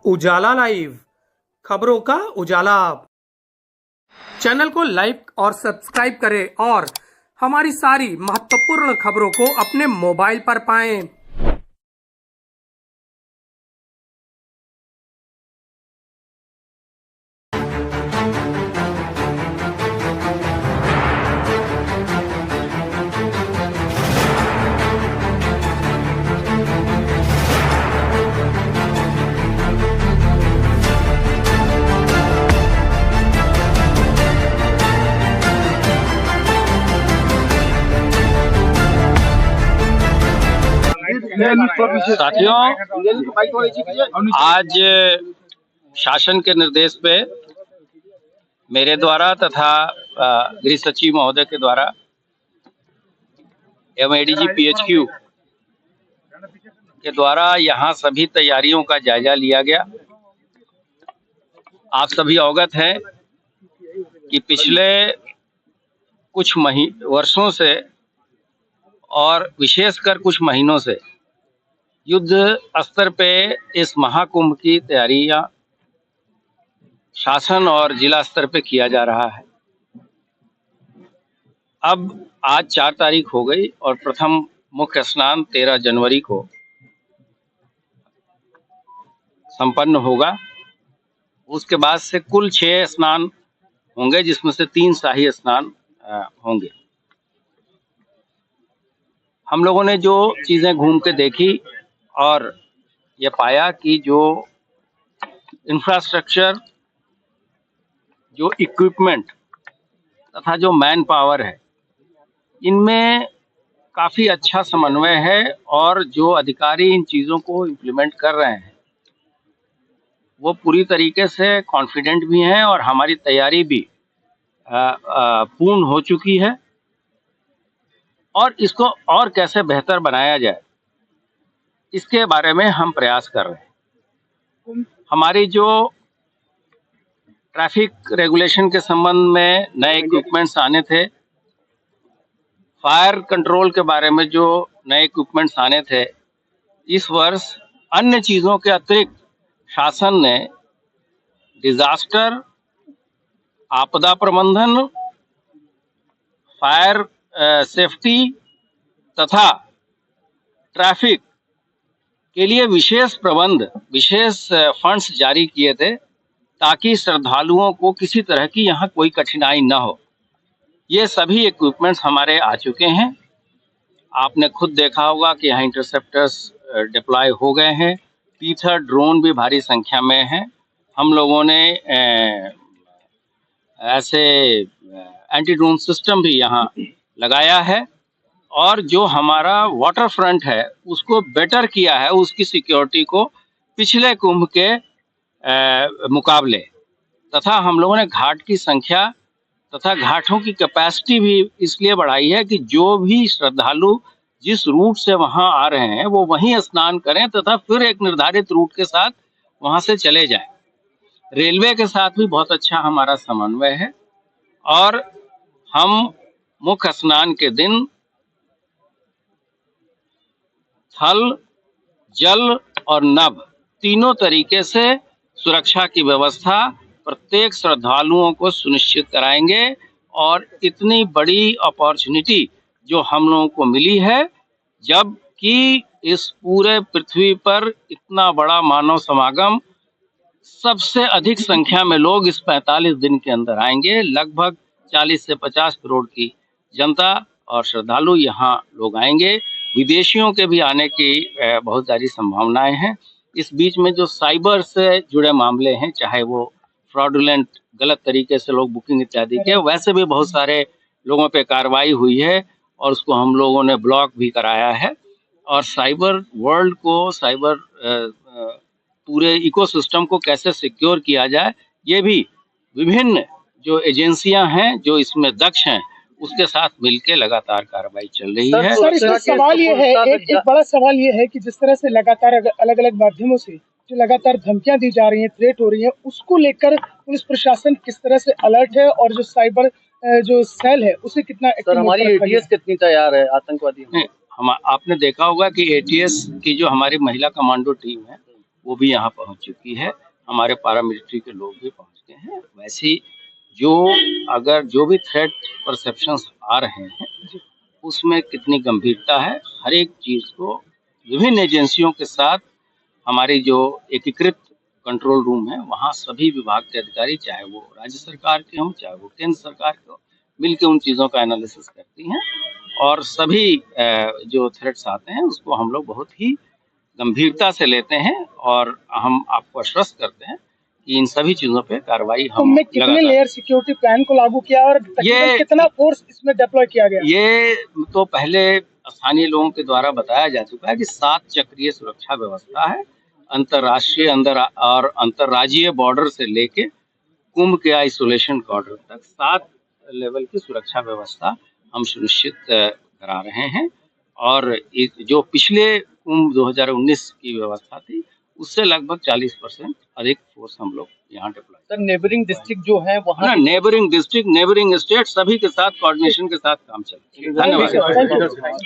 उजाला live, खबरों का उजाला। Channel को लाइक और सब्सक्राइब करें और हमारी सारी महत्वपूर्ण खबरों को अपने मोबाइल पर पाएं। साथियों, आज शासन के निर्देश पे मेरे द्वारा तथा गृह सचिव महोदय के द्वारा एवं एडीजी पीएचक्यू के द्वारा यहाँ सभी तैयारियों का जायजा लिया गया। आप सभी अवगत हैं कि पिछले कुछ वर्षों से और विशेषकर कुछ महीनों से युद्ध स्तर पे इस महाकुंभ की तैयारियां शासन और जिला स्तर पे किया जा रहा है। अब आज 4 तारीख हो गई और प्रथम मुख्य स्नान 13 जनवरी को संपन्न होगा। उसके बाद से कुल 6 स्नान होंगे, जिसमें से 3 शाही स्नान होंगे। हम लोगों ने जो चीजें घूम के देखी और ये पाया कि जो इंफ्रास्ट्रक्चर, जो इक्विपमेंट तथा जो मैन पावर है, इनमें काफ़ी अच्छा समन्वय है और जो अधिकारी इन चीज़ों को इम्प्लीमेंट कर रहे हैं वो पूरी तरीके से कॉन्फिडेंट भी हैं और हमारी तैयारी भी पूर्ण हो चुकी है। और इसको और कैसे बेहतर बनाया जाए, इसके बारे में हम प्रयास कर रहे हैं। हमारी जो ट्रैफिक रेगुलेशन के संबंध में नए इक्विपमेंट्स आने थे, फायर कंट्रोल के बारे में जो नए इक्विपमेंट्स आने थे, इस वर्ष अन्य चीज़ों के अतिरिक्त शासन ने डिजास्टर, आपदा प्रबंधन, फायर सेफ्टी तथा ट्रैफिक के लिए विशेष प्रबंध, विशेष फंड्स जारी किए थे ताकि श्रद्धालुओं को किसी तरह की यहाँ कोई कठिनाई न हो। ये सभी इक्विपमेंट्स हमारे आ चुके हैं। आपने खुद देखा होगा कि यहाँ इंटरसेप्टर्स डिप्लॉय हो गए हैं। पीथर ड्रोन भी भारी संख्या में हैं। हम लोगों ने ऐसे एंटी ड्रोन सिस्टम भी यहाँ लगाया है और जो हमारा वाटर फ्रंट है उसको बेटर किया है, उसकी सिक्योरिटी को पिछले कुंभ के मुकाबले। तथा हम लोगों ने घाट की संख्या तथा घाटों की कैपेसिटी भी इसलिए बढ़ाई है कि जो भी श्रद्धालु जिस रूट से वहां आ रहे हैं वो वहीं स्नान करें तथा फिर एक निर्धारित रूट के साथ वहां से चले जाएं। रेलवे के साथ भी बहुत अच्छा हमारा समन्वय है और हम मुख्य स्नान के दिन थल, जल और नभ तीनों तरीके से सुरक्षा की व्यवस्था प्रत्येक श्रद्धालुओं को सुनिश्चित कराएंगे। और इतनी बड़ी अपॉर्चुनिटी जो हम लोगों को मिली है, जबकि इस पूरे पृथ्वी पर इतना बड़ा मानव समागम, सबसे अधिक संख्या में लोग इस 45 दिन के अंदर आएंगे। लगभग 40 से 50 करोड़ की जनता और श्रद्धालु यहाँ लोग आएंगे। विदेशियों के भी आने की बहुत सारी संभावनाएं हैं। इस बीच में जो साइबर से जुड़े मामले हैं, चाहे वो फ्रॉडुलेंट, गलत तरीके से लोग बुकिंग इत्यादि के, वैसे भी बहुत सारे लोगों पे कार्रवाई हुई है और उसको हम लोगों ने ब्लॉक भी कराया है। और साइबर वर्ल्ड को, साइबर पूरे इकोसिस्टम को कैसे सिक्योर किया जाए, ये भी विभिन्न जो एजेंसियां हैं जो इसमें दक्ष हैं उसके साथ मिलकर लगातार कार्रवाई चल रही है। सर, इसमें सवाल ये है, एक बड़ा सवाल ये है कि जिस तरह से लगातार अलग अलग माध्यमों से जो लगातार धमकियां दी जा रही हैं, थ्रेट हो रही है, उसको लेकर पुलिस प्रशासन किस तरह से अलर्ट है और जो साइबर जो सेल है उसे कितना सर, हमारी एटीएस कितनी तैयार है आतंकवादी? आपने देखा होगा कि एटीएस की जो हमारी महिला कमांडो टीम है वो भी यहाँ पहुँच चुकी है, हमारे पारामिलिट्री के लोग भी पहुँच गए हैं। वैसे ही अगर जो भी थ्रेट परसेप्शंस आ रहे हैं उसमें कितनी गंभीरता है, हर एक चीज़ को विभिन्न एजेंसियों के साथ हमारी जो एकीकृत कंट्रोल रूम है वहाँ सभी विभाग के अधिकारी, चाहे वो राज्य सरकार के हों चाहे वो केंद्र सरकार के हों, मिलकर उन चीज़ों का एनालिसिस करती हैं और सभी जो थ्रेट्स आते हैं उसको हम लोग बहुत ही गंभीरता से लेते हैं और हम आपको आश्वस्त करते हैं कि इन सभी चीजों पे कार्रवाई हम तुमने कितने लेयर सिक्योरिटी प्लान को लागू किया और तकरीबन कितना फोर्स इसमें डिप्लॉय किया गया? ये तो पहले स्थानीय लोगों के द्वारा बताया जा चुका है कि 7 चक्रीय सुरक्षा व्यवस्था है, अंतर्राष्ट्रीय और अंतर्राज्यीय बॉर्डर से लेके कुंभ के आइसोलेशन कॉर्डर तक 7 लेवल की सुरक्षा व्यवस्था हम सुनिश्चित करा रहे हैं और जो पिछले कुंभ 2019 की व्यवस्था थी उससे लगभग 40% अधिक फोर्स हम लोग यहाँ डिप्लॉय। सर नेबरिंग डिस्ट्रिक्ट जो है वहाँ नेबरिंग डिस्ट्रिक्ट, नेबरिंग स्टेट सभी के साथ कोऑर्डिनेशन के साथ काम चल रहा है। धन्यवाद।